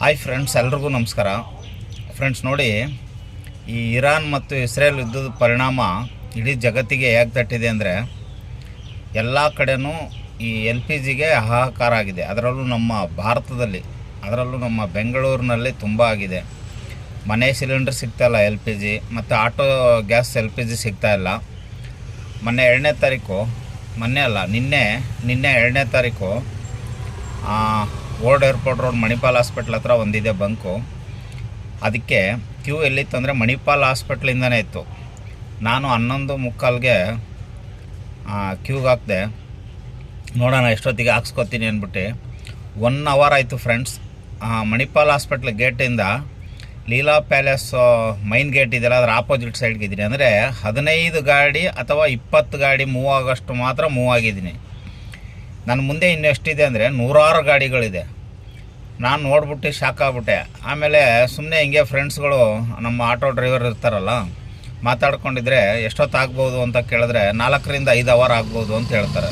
Hi friends, ಎಲ್ರಿಗೂ ನಮಸ್ಕಾರ. Friends ನೋಡಿ, ಈ ಇರಾನ್ ಮತ್ತು ಇಸ್ರೇಲ್ ಯುದ್ಧದ ಪರಿಣಾಮ ಇಡೀ ಜಗತ್ತಿಗೆ ಹೇಗೆ ತಟ್ಟಿದೆ ಅಂದರೆ, ಎಲ್ಲ ಕಡೆನೂ ಈ ಎಲ್ ಪಿ ಜಿಗೆ ಹಾಹಾಕಾರ ಆಗಿದೆ. ಅದರಲ್ಲೂ ನಮ್ಮ ಭಾರತದಲ್ಲಿ, ಅದರಲ್ಲೂ ನಮ್ಮ ಬೆಂಗಳೂರಿನಲ್ಲಿ ತುಂಬ ಆಗಿದೆ. ಮನೆ ಸಿಲಿಂಡರ್ ಸಿಗ್ತಾಯಿಲ್ಲ ಎಲ್ ಪಿ ಜಿ, ಮತ್ತು auto gas L P G ಸಿಗ್ತಾಯಿಲ್ಲ. ಮೊನ್ನೆ 2ನೇ ತಾರೀಕು, ನಿನ್ನೆ 2ನೇ ತಾರೀಕು old airport road Manipal hospital ಹತ್ರ ಒಂದಿದೆ ಬಂಕು. ಅದಕ್ಕೆ ಕ್ಯೂ ಎಲ್ಲಿತ್ತು ಅಂದರೆ ಮಣಿಪಾಲ್ ಹಾಸ್ಪಿಟ್ಲಿಂದನೇ ಇತ್ತು. ನಾನು 11:45ಗೆ ಕ್ಯೂಗೆ ಹಾಕಿದೆ. ನೋಡೋಣ ಎಷ್ಟೊತ್ತಿಗೆ ಹಾಕ್ಸ್ಕೊತೀನಿ ಅಂದ್ಬಿಟ್ಟು 1 ಅವರ್ ಆಯಿತು ಫ್ರೆಂಡ್ಸ್. ಮಣಿಪಾಲ್ ಹಾಸ್ಪಿಟ್ಲ್ ಗೇಟಿಂದ ಲೀಲಾ ಪ್ಯಾಲೇಸ್ ಮೈನ್ ಗೇಟ್ ಇದೆಯಲ್ಲ, ಅದರ ಆಪೋಸಿಟ್ ಸೈಡ್ಗೆ ಇದ್ದೀನಿ. ಅಂದರೆ 15 ಗಾಡಿ ಅಥವಾ 20 ಗಾಡಿ ಮೂವ್ ಆಗೋಷ್ಟು ಮಾತ್ರ ಮೂವ್ ಆಗಿದ್ದೀನಿ. ನನ್ನ ಮುಂದೆ ಇನ್ನೂ ಎಷ್ಟಿದೆ ಅಂದರೆ 100 ಗಾಡಿಗಳಿದೆ. ನಾನು ನೋಡ್ಬಿಟ್ಟು ಶಾಕ್ ಆಗ್ಬಿಟ್ಟೆ. ಆಮೇಲೆ ಸುಮ್ಮನೆ ಹಿಂಗೆ ಫ್ರೆಂಡ್ಸ್ಗಳು, ನಮ್ಮ ಆಟೋ ಡ್ರೈವರ್ ಇರ್ತಾರಲ್ಲ, ಮಾತಾಡ್ಕೊಂಡಿದ್ರೆ ಎಷ್ಟೊತ್ತಾಗ್ಬೋದು ಅಂತ ಕೇಳಿದ್ರೆ 4ರಿಂದ 5 ಅವರ್ ಆಗ್ಬೋದು ಅಂತ ಹೇಳ್ತಾರೆ.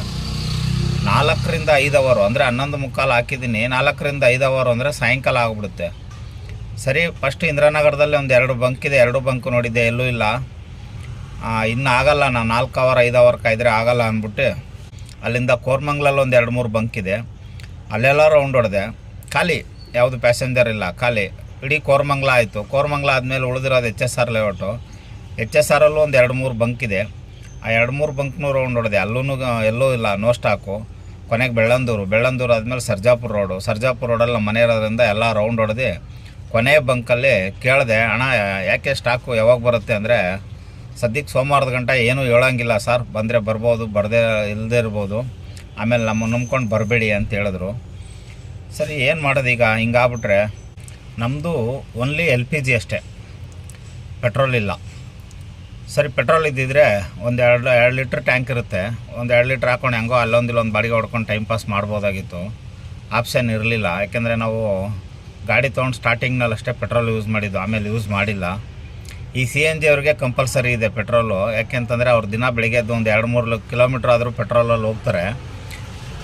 4ರಿಂದ 5 ಅವರು ಅಂದರೆ 11:45 ಹಾಕಿದ್ದೀನಿ. 4ರಿಂದ 5 ಅವರು ಅಂದರೆ ಸಾಯಂಕಾಲ ಆಗಿಬಿಡುತ್ತೆ. ಸರಿ, ಫಸ್ಟ್ ಇಂದಿರಾನಗರದಲ್ಲಿ ಒಂದು 2 ಬಂಕ್ ಇದೆ. 2 ಬಂಕ್ ನೋಡಿದ್ದೆ, ಎಲ್ಲೂ ಇಲ್ಲ. ಇನ್ನು ಆಗಲ್ಲ, ನಾನು 4 ಅವರ್ 5 ಅವರ್ ಕಾಯ್ದರೆ ಆಗಲ್ಲ ಅಂದ್ಬಿಟ್ಟು ಅಲ್ಲಿಂದ ಕೋರ್ಮಂಗ್ಲಲ್ಲಿ ಒಂದು 2-3 ಬಂಕ್ ಇದೆ, ಅಲ್ಲೆಲ್ಲ ರೌಂಡ್ ಹೊಡೆದೆ. ಖಾಲಿ, ಯಾವುದು ಪ್ಯಾಸೆಂಜರ್ ಇಲ್ಲ, ಖಾಲಿ. ಇಡೀ ಕೋರ್ಮಂಗ್ಲ ಆಯಿತು. ಕೋರ್ಮಂಗ್ಲ ಆದಮೇಲೆ ಉಳಿದಿರೋದು HSR ಲೇಔಟು. HSRಲ್ಲೂ ಒಂದು 2-3 ಬಂಕ್ ಇದೆ. ಆ 2-3 ಬಂಕ್ನೂ ರೌಂಡ್ ಹೊಡೆದೆ, ಎಲ್ಲೂ ಇಲ್ಲ, ನೋ ಸ್ಟಾಕು. ಕೊನೆಗೆ ಬೆಳ್ಳಂದೂರು ಆದಮೇಲೆ ಸರ್ಜಾಪುರ ರೋಡಲ್ಲಿ ನಮ್ಮ ಮನೆ ಇರೋದ್ರಿಂದ ಎಲ್ಲ ರೌಂಡ್ ಹೊಡೆದು ಕೊನೆ ಬಂಕಲ್ಲಿ ಕೇಳಿದೆ, ಅಣ್ಣ ಯಾಕೆ ಸ್ಟಾಕು ಯಾವಾಗ ಬರುತ್ತೆ ಅಂದರೆ, ಸದ್ಯಕ್ಕೆ ಸೋಮವಾರದ ಗಂಟೆ ಏನೂ ಹೇಳೋಂಗಿಲ್ಲ ಸರ್, ಬಂದರೆ ಬರ್ಬೋದು, ಇಲ್ಲದೇ ಇರ್ಬೋದು, ಆಮೇಲೆ ನಮ್ಮ ನಂಬ್ಕೊಂಡು ಬರಬೇಡಿ ಅಂತ ಹೇಳಿದ್ರು. ಸರಿ, ಏನು ಮಾಡೋದು ಈಗ? ಹಿಂಗಾಗ್ಬಿಟ್ರೆ ನಮ್ಮದು ಓನ್ಲಿ ಎಲ್ ಪಿ ಜಿ ಅಷ್ಟೇ, ಪೆಟ್ರೋಲ್ ಇಲ್ಲ. ಸರಿ, ಪೆಟ್ರೋಲ್ ಇದ್ದಿದ್ರೆ ಒಂದು 2 ಲೀಟ್ರ್ ಟ್ಯಾಂಕ್ ಇರುತ್ತೆ, ಒಂದು 2 ಲೀಟ್ರ್ ಹಾಕೊಂಡು ಹೆಂಗೋ ಅಲ್ಲೊಂದಿಲ್ಲೊಂದು ಬಾಡಿಗೆ ಹೊಡ್ಕೊಂಡು ಟೈಮ್ ಪಾಸ್ ಮಾಡ್ಬೋದಾಗಿತ್ತು. ಆಪ್ಷನ್ ಇರಲಿಲ್ಲ. ಯಾಕೆಂದರೆ ನಾವು ಗಾಡಿ ತೊಗೊಂಡು ಸ್ಟಾರ್ಟಿಂಗ್ನಲ್ಲಿ ಅಷ್ಟೇ ಪೆಟ್ರೋಲ್ ಯೂಸ್ ಮಾಡಿದ್ದು, ಆಮೇಲೆ ಯೂಸ್ ಮಾಡಿಲ್ಲ. ಈ CNG ಅವ್ರಿಗೆ ಕಂಪಲ್ಸರಿ ಇದೆ ಪೆಟ್ರೋಲು. ಯಾಕೆಂತಂದರೆ ಅವ್ರು ದಿನ ಬೆಳಿಗ್ಗೆ ಎದ್ದು ಒಂದು 2-3 ಕಿಲೋಮೀಟ್ರ್ ಆದರೂ ಪೆಟ್ರೋಲಲ್ಲಿ ಹೋಗ್ತಾರೆ.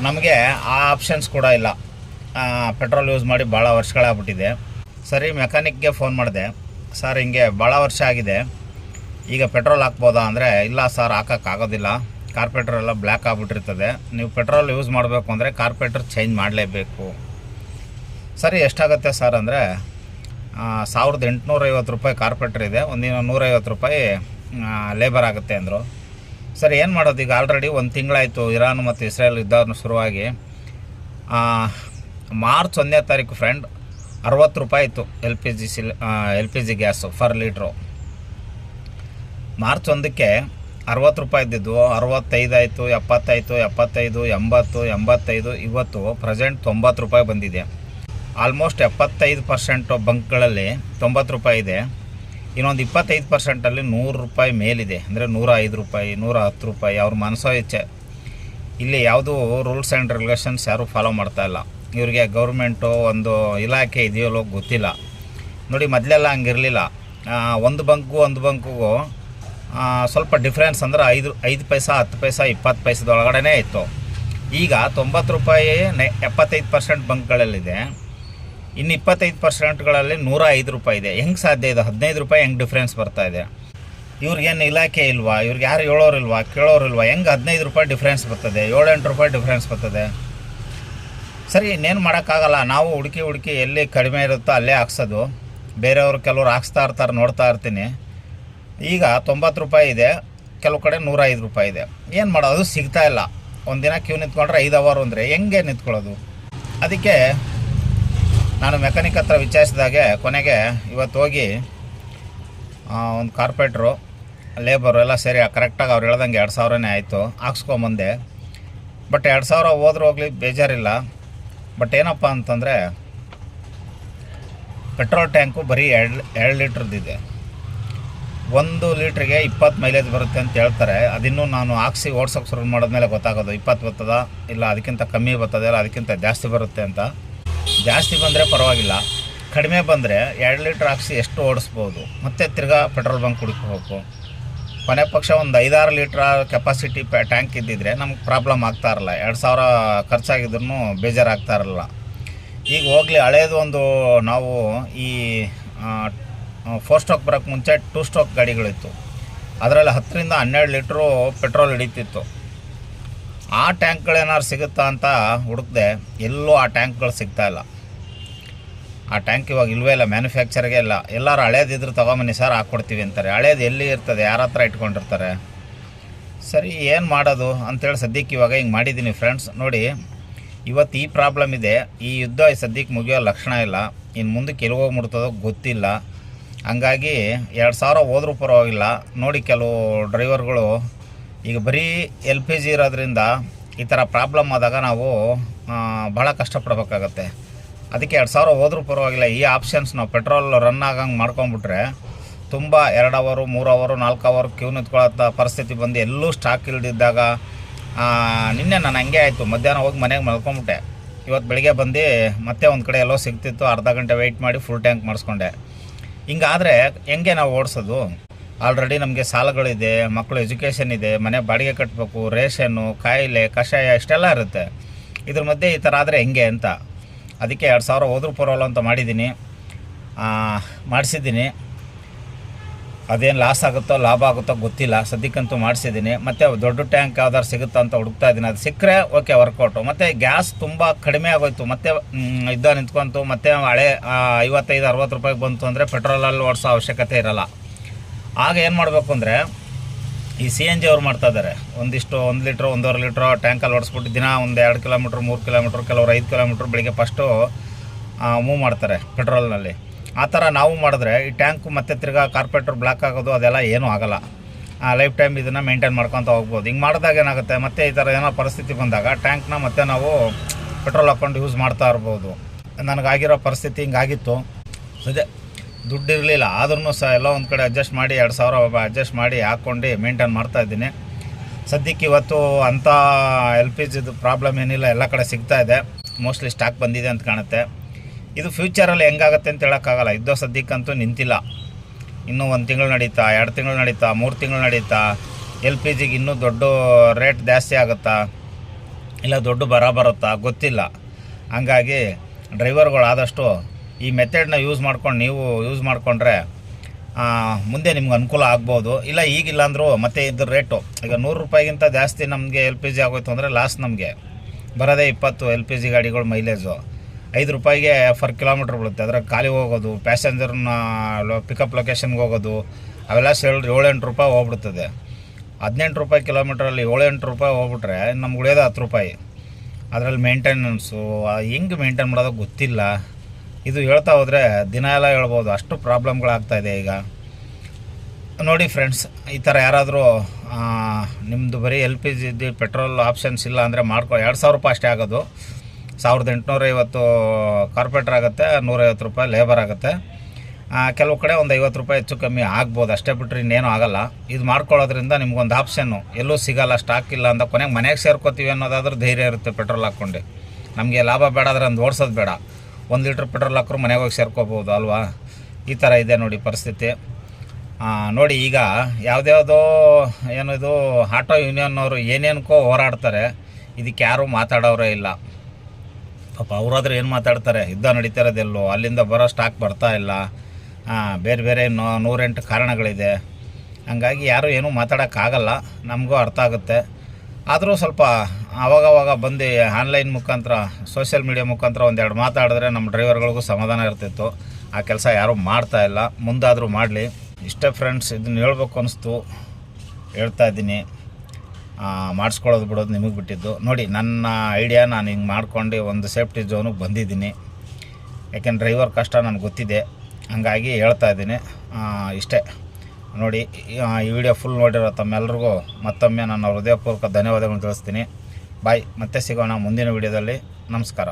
ನಮಗೆ ಆ ಆಪ್ಷನ್ಸ್ ಕೂಡ ಇಲ್ಲ. ಪೆಟ್ರೋಲ್ ಯೂಸ್ ಮಾಡಿ ಭಾಳ ವರ್ಷಗಳಾಗ್ಬಿಟ್ಟಿದೆ. ಸರಿ, ಮೆಕ್ಯಾನಿಕ್ಗೆ ಫೋನ್ ಮಾಡಿದೆ, ಸರ್ ಹಿಂಗೆ ಭಾಳ ವರ್ಷ ಆಗಿದೆ, ಈಗ ಪೆಟ್ರೋಲ್ ಹಾಕ್ಬೋದಾ ಅಂದರೆ, ಇಲ್ಲ ಸರ್ ಹಾಕೋಕ್ಕಾಗೋದಿಲ್ಲ, ಕಾರ್ಪೊರೇಟರ್ ಎಲ್ಲ ಬ್ಲ್ಯಾಕ್ ಆಗಿಬಿಟ್ಟಿರ್ತದೆ, ನೀವು ಪೆಟ್ರೋಲ್ ಯೂಸ್ ಮಾಡಬೇಕು ಅಂದರೆ ಕಾರ್ಪೊರೇಟರ್ ಚೇಂಜ್ ಮಾಡಲೇಬೇಕು. ಸರಿ, ಎಷ್ಟಾಗುತ್ತೆ ಸರ್ ಅಂದರೆ, 1850 ರೂಪಾಯಿ ಕಾರ್ಪೊರೇಟರ್ ಇದೆ, ಒಂದಿನ 150 ರೂಪಾಯಿ ಲೇಬರ್ ಆಗುತ್ತೆ ಅಂದರು. ಸರಿ, ಏನು ಮಾಡೋದು ಈಗ? ಆಲ್ರೆಡಿ 1 ತಿಂಗಳಾಯಿತು ಇರಾನ್ ಮತ್ತು ಇಸ್ರೇಲ್ ಯುದ್ಧ ಶುರುವಾಗಿ. ಮಾರ್ಚ್ 1ನೇ ತಾರೀಕು ಫ್ರೆಂಡ್ 60 ರೂಪಾಯಿ ಇತ್ತು L P G gas per litre. March 1ಕ್ಕೆ 60 ರೂಪಾಯಿ ಇದ್ದಿದ್ದು 65 ಆಯಿತು, 70 ಆಯಿತು, 75, 80, 85, ಇವತ್ತು ಪ್ರೆಸೆಂಟ್ 90 ರೂಪಾಯಿ ಬಂದಿದೆ. ಆಲ್ಮೋಸ್ಟ್ 75% ಬಂಕ್ಗಳಲ್ಲಿ 90 ರೂಪಾಯಿ ಇದೆ. ಇನ್ನೊಂದು 25%ಅಲ್ಲಿ 100 ರೂಪಾಯಿ ಮೇಲಿದೆ, ಅಂದರೆ 105 ರೂಪಾಯಿ, 110 ರೂಪಾಯಿ. ಅವ್ರ ಮನಸೋ ಇಚ್ಛೆ. ಇಲ್ಲಿ ಯಾವುದೂ ರೂಲ್ಸ್ ಆ್ಯಂಡ್ ರೆಗ್ಯುಲೇಷನ್ಸ್ ಯಾರೂ ಫಾಲೋ ಮಾಡ್ತಾಯಿಲ್ಲ. ಇವ್ರಿಗೆ ಗೌರ್ಮೆಂಟು ಒಂದು ಇಲಾಖೆ ಇದೆಯಲ್ಲೋ ಗೊತ್ತಿಲ್ಲ. ನೋಡಿ, ಮೊದಲೆಲ್ಲ ಹಂಗಿರಲಿಲ್ಲ. ಒಂದು ಬಂಕ್ಗೂ ಸ್ವಲ್ಪ ಡಿಫ್ರೆನ್ಸ್, ಅಂದರೆ 5 ಪೈಸಾ, 10 ಪೈಸಾ, 20 ಪೈಸದೊಳಗಡೆ ಇತ್ತು. ಈಗ 90 ರೂಪಾಯಿ 75% ಬಂಕ್ಗಳಲ್ಲಿದೆ. ಇನ್ನು 25%ಗಳಲ್ಲಿ 105 ರೂಪಾಯಿ ಇದೆ. ಹೆಂಗೆ ಸಾಧ್ಯ ಇದೆ? 15 ರೂಪಾಯಿ ಹೆಂಗೆ ಡಿಫ್ರೆನ್ಸ್ ಬರ್ತಾಯಿದೆ? ಇವ್ರಿಗೇನು ಇಲಾಖೆ ಇಲ್ವಾ? ಇವ್ರಿಗೆ ಯಾರು ಹೇಳೋರಿಲ್ವಾ, ಕೇಳೋರಿಲ್ವಾ? ಹೆಂಗೆ 15 ರೂಪಾಯಿ ಡಿಫ್ರೆನ್ಸ್ ಬರ್ತದೆ, 7-8 ರೂಪಾಯಿ ಡಿಫ್ರೆನ್ಸ್ ಬರ್ತದೆ? ಸರಿ, ಇನ್ನೇನು ಮಾಡೋಕ್ಕಾಗಲ್ಲ. ನಾವು ಹುಡುಕಿ ಎಲ್ಲಿ ಕಡಿಮೆ ಇರುತ್ತೋ ಅಲ್ಲೇ ಹಾಕ್ಸೋದು. ಬೇರೆಯವರು ಕೆಲವ್ರು ಹಾಕ್ಸ್ತಾ ಇರ್ತಾರೆ, ನೋಡ್ತಾ ಇರ್ತೀನಿ. ಈಗ 90 ರೂಪಾಯಿ ಇದೆ, ಕೆಲವು ಕಡೆ 105 ರೂಪಾಯಿ ಇದೆ. ಏನು ಮಾಡೋದು? ಸಿಗ್ತಾ ಇಲ್ಲ. ಒಂದಿನ ಕ್ಯೂ ನಿಂತ್ಕೊಂಡ್ರೆ 5 ಅವರ್ ಅಂದರೆ ಹೆಂಗೆ ನಿಂತ್ಕೊಳ್ಳೋದು? ಅದಕ್ಕೆ ನಾನು ಮೆಕ್ಯಾನಿಕ್ ಹತ್ರ ವಿಚಾರಿಸಿದಾಗೆ ಕೊನೆಗೆ ಇವತ್ತು ಹೋಗಿ ಒಂದು ಕಾರ್ಪೊರೇಟ್ರು, ಲೇಬರು ಎಲ್ಲ ಸೇರಿ ಕರೆಕ್ಟಾಗಿ ಅವ್ರು ಹೇಳ್ದಂಗೆ 2000ನೇ ಆಯಿತು, ಹಾಕ್ಸ್ಕೊಂಬಂದೆ. ಬಟ್ 2000 ಹೋದ್ರೂ ಹೋಗಲಿ ಬೇಜಾರಿಲ್ಲ. ಬಟ್ ಏನಪ್ಪ ಅಂತಂದರೆ, ಪೆಟ್ರೋಲ್ ಟ್ಯಾಂಕು ಬರೀ 2 ಲೀಟ್ರದ್ದಿದೆ. 1 ಲೀಟ್ರಿಗೆ 20 ಮೈಲೇಜ್ ಬರುತ್ತೆ ಅಂತ ಹೇಳ್ತಾರೆ. ಅದಿನ್ನೂ ನಾನು ಹಾಕ್ಸಿ ಓಡ್ಸೋಕ್ಕೆ ಶುರು ಮಾಡಿದ್ಮೇಲೆ ಗೊತ್ತಾಗೋದು 20 ಬರ್ತದ, ಇಲ್ಲ ಅದಕ್ಕಿಂತ ಕಮ್ಮಿ ಬರ್ತದೆ, ಇಲ್ಲ ಅದಕ್ಕಿಂತ ಜಾಸ್ತಿ ಬರುತ್ತೆ ಅಂತ. ಜಾಸ್ತಿ ಬಂದರೆ ಪರವಾಗಿಲ್ಲ, ಕಡಿಮೆ ಬಂದರೆ 2 ಲೀಟ್ರ್ ಹಾಕ್ಸಿ ಎಷ್ಟು ಓಡಿಸ್ಬೋದು? ಮತ್ತು ತಿರ್ಗಾ ಪೆಟ್ರೋಲ್ ಬಂಕ್ ಹುಡುಕಬೇಕು. ಕೊನೆ ಪಕ್ಷ ಒಂದು 5-6 ಲೀಟ್ರ್ ಕೆಪಾಸಿಟಿ ಟ್ಯಾಂಕ್ ಇದ್ದಿದ್ರೆ ನಮ್ಗೆ ಪ್ರಾಬ್ಲಮ್ ಆಗ್ತಾ ಇರಲ್ಲ. 2000 ಖರ್ಚಾಗಿದ್ರೂ ಬೇಜಾರಾಗ್ತಾ ಇರಲ್ಲ. ಈಗ ಹೋಗಲಿ ಹಳೇದು ಒಂದು ನಾವು ಈ 4 ಸ್ಟ್ರೋಕ್ ಬರೋಕ್ಕೆ ಮುಂಚೆ 2 ಸ್ಟ್ರೋಕ್ ಗಾಡಿಗಳಿತ್ತು. ಅದರಲ್ಲಿ 10ರಿಂದ 12 ಲೀಟ್ರು ಪೆಟ್ರೋಲ್ ಹಿಡಿತಿತ್ತು. ಆ ಟ್ಯಾಂಕ್ಗಳೇನಾದ್ರು ಸಿಗುತ್ತಾ ಅಂತ ಹುಡುಕ್ದೆ, ಎಲ್ಲೂ ಆ ಟ್ಯಾಂಕ್ಗಳು ಸಿಗ್ತಾಯಿಲ್ಲ. ಆ ಟ್ಯಾಂಕ್ ಇವಾಗ ಇಲ್ಲವೇ ಇಲ್ಲ, ಮ್ಯಾನುಫ್ಯಾಕ್ಚರ್ಗೆ ಇಲ್ಲ. ಎಲ್ಲರೂ ಹಳೇದಿದ್ರು ತೊಗೊಂಬನ್ನಿ ಸರ್ ಹಾಕ್ಕೊಡ್ತೀವಿ ಅಂತಾರೆ. ಹಳೇದು ಎಲ್ಲಿ ಇರ್ತದೆ, ಯಾರ ಹತ್ರ ಇಟ್ಕೊಂಡಿರ್ತಾರೆ? ಸರಿ ಏನು ಮಾಡೋದು ಅಂಥೇಳಿ ಸದ್ಯಕ್ಕೆ ಇವಾಗ ಹಿಂಗೆ ಮಾಡಿದ್ದೀನಿ ಫ್ರೆಂಡ್ಸ್. ನೋಡಿ, ಇವತ್ತು ಈ ಪ್ರಾಬ್ಲಮ್ ಇದೆ. ಈ ಯುದ್ಧ ಸದ್ಯಕ್ಕೆ ಮುಗಿಯೋ ಲಕ್ಷಣ ಇಲ್ಲ. ಇನ್ನು ಮುಂದಕ್ಕೆ ಎಲ್ಲಿ ಹೋಗ್ಬಿಡ್ತದೋ ಗೊತ್ತಿಲ್ಲ. ಹಂಗಾಗಿ 2000 ಹೋದ್ರೂ ಪರವಾಗಿಲ್ಲ. ನೋಡಿ, ಕೆಲವು ಡ್ರೈವರ್ಗಳು ಈಗ ಬರೀ LPG ಇರೋದ್ರಿಂದ ಈ ಥರ ಪ್ರಾಬ್ಲಮ್ ಆದಾಗ ನಾವು ಭಾಳ ಕಷ್ಟಪಡಬೇಕಾಗತ್ತೆ. ಅದಕ್ಕೆ 2000 ಹೋದ್ರೂ ಪರವಾಗಿಲ್ಲ, ಈ ಆಪ್ಷನ್ಸ್ ನಾವು ಪೆಟ್ರೋಲ್ ರನ್ ಆಗಂಗೆ ಮಾಡ್ಕೊಂಬಿಟ್ರೆ ತುಂಬ 2 ಅವರು 3 ಅವರು 4 ಅವರು ಕ್ಯೂ ನಿಂತ್ಕೊಳ್ಳೋ ಪರಿಸ್ಥಿತಿ ಬಂದು ಎಲ್ಲೂ ಸ್ಟಾಕ್ ಇಲ್ದಿದ್ದಾಗ, ನಿನ್ನೆ ನಾನು ಹಂಗೆ ಆಯಿತು, ಮಧ್ಯಾಹ್ನ ಹೋಗಿ ಮನೆಗೆ ಮಲ್ಕೊಂಬಿಟ್ಟೆ. ಇವತ್ತು ಬೆಳಿಗ್ಗೆ ಬಂದು ಮತ್ತೆ ಒಂದು ಕಡೆ ಎಲ್ಲೋ ಸಿಗ್ತಿತ್ತು, ಅರ್ಧ ಗಂಟೆ ವೆಯ್ಟ್ ಮಾಡಿ ಫುಲ್ ಟ್ಯಾಂಕ್ ಮಾಡಿಸ್ಕೊಂಡೆ. ಹಿಂಗಾದರೆ ಹೆಂಗೆ ನಾವು ಓಡಿಸೋದು? ಆಲ್ರೆಡಿ ನಮಗೆ ಸಾಲಗಳಿದೆ, ಮಕ್ಕಳು ಎಜುಕೇಷನ್ ಇದೆ, ಮನೆ ಬಾಡಿಗೆ ಕಟ್ಟಬೇಕು, ರೇಷನ್ನು, ಕಾಯಿಲೆ, ಕಷಾಯ ಇಷ್ಟೆಲ್ಲ ಇರುತ್ತೆ. ಇದ್ರ ಮಧ್ಯೆ ಈ ಥರ ಆದರೆ ಹೆಂಗೆ ಅಂತ ಅದಕ್ಕೆ 2000 ಹೋದ್ರೂ ಪರವಾಗಿಲ್ಲ ಅಂತ ಮಾಡಿಸಿದ್ದೀನಿ. ಅದೇನು ಲಾಸ್ ಆಗುತ್ತೋ ಲಾಭ ಆಗುತ್ತೋ ಗೊತ್ತಿಲ್ಲ, ಸದ್ಯಕ್ಕಂತೂ ಮಾಡಿಸಿದ್ದೀನಿ. ಮತ್ತು ದೊಡ್ಡ ಟ್ಯಾಂಕ್ ಯಾವ್ದಾರು ಸಿಗುತ್ತಾ ಅಂತ ಹುಡುಕ್ತಾ ಇದ್ದೀನಿ. ಅದು ಸಿಕ್ಕರೆ ಓಕೆ, ವರ್ಕೌಟು. ಮತ್ತು ಗ್ಯಾಸ್ ತುಂಬ ಕಡಿಮೆ ಆಗೋಯ್ತು, ಮತ್ತೆ ಯುದ್ಧ ನಿಂತ್ಕೊಂತು, ಮತ್ತೆ ಹಳೆ 55-60 ರೂಪಾಯಿಗೆ ಬಂತು ಅಂದರೆ ಪೆಟ್ರೋಲಲ್ಲಿ ಓಡಿಸೋ ಅವಶ್ಯಕತೆ ಇರೋಲ್ಲ. ಆಗ ಏನು ಮಾಡಬೇಕು ಅಂದರೆ, ಈ CNG ಅವ್ರು ಮಾಡ್ತಾಯಿದ್ದಾರೆ. ಒಂದಿಷ್ಟು 1 ಲೀಟ್ರ್ 1.5 ಲೀಟ್ರ್ ಟ್ಯಾಂಕಲ್ಲಿ ಓಡಿಸ್ಬಿಟ್ಟು ದಿನ ಒಂದು 2 ಕಿಲೋಮೀಟ್ರ್ 3 ಕಿಲೋಮೀಟ್ರ್, ಕೆಲವರು 5 ಕಿಲೋಮೀಟ್ರ್ ಬೆಳಿಗ್ಗೆ ಫಸ್ಟು ಮೂವ್ ಮಾಡ್ತಾರೆ ಪೆಟ್ರೋಲ್ನಲ್ಲಿ. ಆ ಥರ ನಾವು ಮಾಡಿದ್ರೆ ಈ ಟ್ಯಾಂಕು ಮತ್ತೆ ತಿರ್ಗಾ ಕಾರ್ಪೊರೇಟರ್ ಬ್ಲಾಕ್ ಆಗೋದು ಅದೆಲ್ಲ ಏನೂ ಆಗೋಲ್ಲ. ಲೈಫ್ ಟೈಮ್ ಇದನ್ನು ಮೇಂಟೈನ್ ಮಾಡ್ಕೊತ ಹೋಗ್ಬೋದು. ಹಿಂಗೆ ಮಾಡಿದಾಗ ಏನಾಗುತ್ತೆ, ಮತ್ತೆ ಈ ಥರ ಏನೋ ಪರಿಸ್ಥಿತಿ ಬಂದಾಗ ಟ್ಯಾಂಕ್ನ ಮತ್ತೆ ನಾವು ಪೆಟ್ರೋಲ್ ಹಾಕ್ಕೊಂಡು ಯೂಸ್ ಮಾಡ್ತಾ ಇರ್ಬೋದು. ನನಗಾಗಿರೋ ಪರಿಸ್ಥಿತಿ ಹಿಂಗಾಗಿತ್ತು. ಅದೇ ದುಡ್ಡು ಇರಲಿಲ್ಲ, ಆದ್ರೂ ಸಹ ಎಲ್ಲ ಒಂದು ಕಡೆ ಅಡ್ಜಸ್ಟ್ ಮಾಡಿ 2000 ಅಡ್ಜಸ್ಟ್ ಮಾಡಿ ಹಾಕ್ಕೊಂಡು ಮೇಂಟೈನ್ ಮಾಡ್ತಾಯಿದ್ದೀನಿ. ಸದ್ಯಕ್ಕೆ ಇವತ್ತು ಅಂಥ LPGದು ಪ್ರಾಬ್ಲಮ್ ಏನಿಲ್ಲ, ಎಲ್ಲ ಕಡೆ ಸಿಗ್ತಾಯಿದೆ. ಮೋಸ್ಟ್ಲಿ ಸ್ಟಾಕ್ ಬಂದಿದೆ ಅಂತ ಕಾಣುತ್ತೆ. ಇದು ಫ್ಯೂಚರಲ್ಲಿ ಹೆಂಗಾಗುತ್ತೆ ಅಂತ ಹೇಳೋಕ್ಕಾಗಲ್ಲ. ಇದ್ದೋ ಸದ್ಯಕ್ಕಂತೂ ನಿಂತಿಲ್ಲ. ಇನ್ನೂ 1 ತಿಂಗಳು ನಡೀತಾ, 2 ತಿಂಗಳು ನಡೀತಾ, 3 ತಿಂಗಳು ನಡೀತಾ. LPGಗೆ ಇನ್ನೂ ದೊಡ್ಡ ರೇಟ್ ಜಾಸ್ತಿ ಆಗುತ್ತಾ, ಇಲ್ಲ ದೊಡ್ಡ ಬರುತ್ತಾ ಗೊತ್ತಿಲ್ಲ. ಹಂಗಾಗಿ ಡ್ರೈವರ್ಗಳು ಆದಷ್ಟು ಈ ಮೆಥಡ್ನ ನೀವು ಯೂಸ್ ಮಾಡಿಕೊಂಡ್ರೆ ಮುಂದೆ ನಿಮ್ಗೆ ಅನುಕೂಲ ಆಗ್ಬೋದು. ಇಲ್ಲ ಈಗಿಲ್ಲ ಅಂದರೂ ಮತ್ತೆ ಇದ್ರ ರೇಟು ಈಗ 100 ರೂಪಾಯಿಗಿಂತ ಜಾಸ್ತಿ ನಮಗೆ LPG ಆಗೋಯ್ತು ಅಂದರೆ ಲಾಸ್. ನಮಗೆ ಬರೋದೇ 20 LPG ಗಾಡಿಗಳು ಮೈಲೇಜು 5 ರೂಪಾಯಿಗೆ ಫರ್ ಕಿಲೋಮೀಟ್ರ್ ಬೀಳುತ್ತೆ. ಅದ್ರಾಗ ಖಾಲಿ ಹೋಗೋದು, ಪ್ಯಾಸೆಂಜರ್ನ ಪಿಕಪ್ ಲೊಕೇಶನ್ಗೆ ಹೋಗೋದು, ಅವೆಲ್ಲ 7-8 ರೂಪಾಯಿ ಹೋಗ್ಬಿಡ್ತದೆ. 18 ರೂಪಾಯಿ ಕಿಲೋಮೀಟ್ರಲ್ಲಿ 7-8 ರೂಪಾಯಿ ಹೋಗ್ಬಿಟ್ರೆ ನಮ್ಗೆ ಉಳಿಯೋದು 10 ರೂಪಾಯಿ. ಅದರಲ್ಲಿ ಮೇಂಟೆನೆನ್ಸು ಹೆಂಗೆ ಮೇಂಟೈನ್ ಮಾಡೋದು ಗೊತ್ತಿಲ್ಲ. ಇದು ಹೇಳ್ತಾ ಹೋದರೆ ದಿನ ಎಲ್ಲ ಹೇಳ್ಬೋದು, ಅಷ್ಟು ಪ್ರಾಬ್ಲಮ್ಗಳಾಗ್ತಾಯಿದೆ ಈಗ. ನೋಡಿ ಫ್ರೆಂಡ್ಸ್, ಈ ಥರ ಯಾರಾದರೂ ನಿಮ್ಮದು ಬರೀ LPG ಪೆಟ್ರೋಲ್ ಆಪ್ಷನ್ಸ್ ಇಲ್ಲ ಅಂದರೆ 2000 ರೂಪಾಯಿ ಅಷ್ಟೇ ಆಗೋದು. 1850 ಕಾರ್ಪೊರೇಟರ್ ಆಗುತ್ತೆ, 150 ರೂಪಾಯಿ ಲೇಬರ್ ಆಗುತ್ತೆ. ಕೆಲವು ಕಡೆ ಒಂದು 50 ರೂಪಾಯಿ ಹೆಚ್ಚು ಕಮ್ಮಿ ಆಗ್ಬೋದು, ಅಷ್ಟೇ ಬಿಟ್ಟರೆ ಇನ್ನೇನು ಆಗೋಲ್ಲ. ಇದು ಮಾಡ್ಕೊಳ್ಳೋದ್ರಿಂದ ನಿಮ್ಗೊಂದು ಆಪ್ಷನ್ನು ಎಲ್ಲೂ ಸಿಗೋಲ್ಲ, ಸ್ಟಾಕ್ ಇಲ್ಲ ಅಂತ ಕೊನೆಗೆ ಮನೆಗೆ ಸೇರ್ಕೋತೀವಿ ಅನ್ನೋದಾದ್ರೂ ಧೈರ್ಯ ಇರುತ್ತೆ ಪೆಟ್ರೋಲ್ ಹಾಕ್ಕೊಂಡು. ನಮಗೆ ಲಾಭ ಬೇಡ ಆದರೆ ಒಂದು ಓಡಿಸೋದು ಬೇಡ, 1 ಲೀಟ್ರ್ ಪೆಟ್ರೋಲ್ ಹಾಕ್ರು ಮನೆಗೆ ಹೋಗಿ ಸೇರ್ಕೋಬೋದು ಅಲ್ವಾ? ಈ ಥರ ಇದೆ ನೋಡಿ ಪರಿಸ್ಥಿತಿ. ನೋಡಿ, ಈಗ ಯಾವುದ್ಯಾವುದೋ ಏನಿದು ಆಟೋ ಯೂನಿಯನ್ನವರು ಏನೇನಕ್ಕೋ ಹೋರಾಡ್ತಾರೆ, ಇದಕ್ಕೆ ಯಾರೂ ಮಾತಾಡೋರೇ ಇಲ್ಲ. ಪಾಪ ಅವರಾದ್ರೆ ಏನು ಮಾತಾಡ್ತಾರೆ? ಯುದ್ಧ ನಡೀತಿರೋದೆಲ್ಲೋ, ಅಲ್ಲಿಂದ ಬರೋ ಸ್ಟಾಕ್ ಬರ್ತಾ ಇಲ್ಲ, ಬೇರೆ ಬೇರೆ 108 ಕಾರಣಗಳಿದೆ. ಹಂಗಾಗಿ ಯಾರೂ ಏನೂ ಮಾತಾಡೋಕ್ಕಾಗಲ್ಲ, ನಮಗೂ ಅರ್ಥ ಆಗುತ್ತೆ. ಆದರೂ ಸ್ವಲ್ಪ ಆವಾಗವಾಗ ಬಂದು ಆನ್ಲೈನ್ ಮುಖಾಂತರ, ಸೋಷಿಯಲ್ ಮೀಡಿಯಾ ಮುಖಾಂತರ 1-2 ಮಾತಾಡಿದ್ರೆ ನಮ್ಮ ಡ್ರೈವರ್ಗಳಿಗೂ ಸಮಾಧಾನ ಇರ್ತಿತ್ತು. ಆ ಕೆಲಸ ಯಾರೂ ಮಾಡ್ತಾಯಿಲ್ಲ, ಮುಂದಾದರೂ ಮಾಡಲಿ. ಇಷ್ಟೇ ಫ್ರೆಂಡ್ಸ್, ಇದನ್ನು ಹೇಳ್ಬೇಕು ಅನಿಸ್ತು, ಹೇಳ್ತಾ ಇದ್ದೀನಿ. ಮಾಡಿಸ್ಕೊಳ್ಳೋದು ಬಿಡೋದು ನಿಮಗೆ ಬಿಟ್ಟಿದ್ದು. ನೋಡಿ, ನನ್ನ ಐಡಿಯಾ ನಾನು ಹಿಂಗೆ ಮಾಡ್ಕೊಂಡು ಒಂದು ಸೇಫ್ಟಿ ಝೋನಿಗೆ ಬಂದಿದ್ದೀನಿ. ಯಾಕೆಂದ್ರೆ ಡ್ರೈವರ್ ಕಷ್ಟ ನನಗೆ ಗೊತ್ತಿದೆ, ಹಂಗಾಗಿ ಹೇಳ್ತಾ ಇದ್ದೀನಿ. ಇಷ್ಟೇ ನೋಡಿ, ಈ ವಿಡಿಯೋ ಫುಲ್ ನೋಡಿರೋ ತಮ್ಮೆಲ್ಲರಿಗೂ ಮತ್ತೊಮ್ಮೆ ನನ್ನ ಹೃದಯಪೂರ್ವಕ ಧನ್ಯವಾದಗಳನ್ನು ತಿಳಿಸ್ತೀನಿ. ಬಾಯ್, ಮತ್ತೆ ಸಿಗೋಣ ಮುಂದಿನ ವಿಡಿಯೋದಲ್ಲಿ. ನಮಸ್ಕಾರ.